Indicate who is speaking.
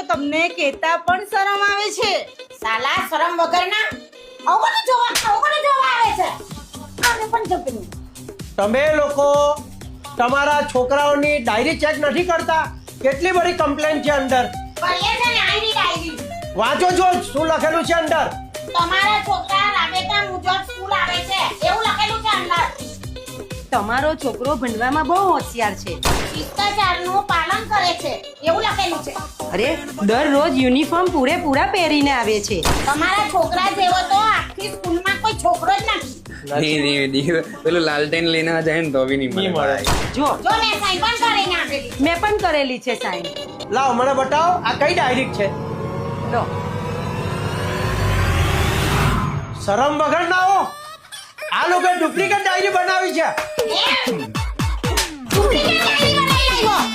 Speaker 1: તમને કહેતા પણ શરમ આવે છે.
Speaker 2: સાલા શરમ વગરના આવું બધું જોવા આવે છે. આને પણ જપની.
Speaker 3: તમે લોકો તમારા છોકરાઓની ડાયરી ચેક નથી કરતા? કેટલી બધી કમ્પ્લેન છે અંદર.
Speaker 2: કરીએ છે ને આઈની ડાયરી.
Speaker 3: વાંચો જો શું લખેલું છે અંદર.
Speaker 2: તમારા છોકરા રાબેતા મુજબ સ્કૂલ આવે છે એવું લખેલું છે અંદર.
Speaker 1: તમારો છોકરો ભણવામાં બહુ હોશિયાર છે.
Speaker 2: શિષ્ટાચારનું પાલન કરે છે એવું લખેલું છે.
Speaker 1: અરે દરરોજ યુનિફોર્મ પૂરેપૂરા પહેરીને આવે છે.
Speaker 2: તમારા છોકરા જેવો તો આખી સ્કૂલમાં કોઈ છોકરો જ નથી.
Speaker 4: નહીં પેલું લાલટેન લઈને જાય ને તો બી નહીં મળે.
Speaker 1: જો
Speaker 2: જો મેં સાઈન પણ કરીને આપેલી.
Speaker 1: મેં પણ કરેલી છે સાઈન.
Speaker 3: લાવ મને બતાવો આ કઈ ડાયરી છે.
Speaker 1: લો
Speaker 3: શરમ વગર ના હો. આ લોકો ડુપ્લિકેટ ડાયરી બનાવી છે.
Speaker 2: ડુપ્લિકેટ ડાયરી બનાવી લાવ્યો.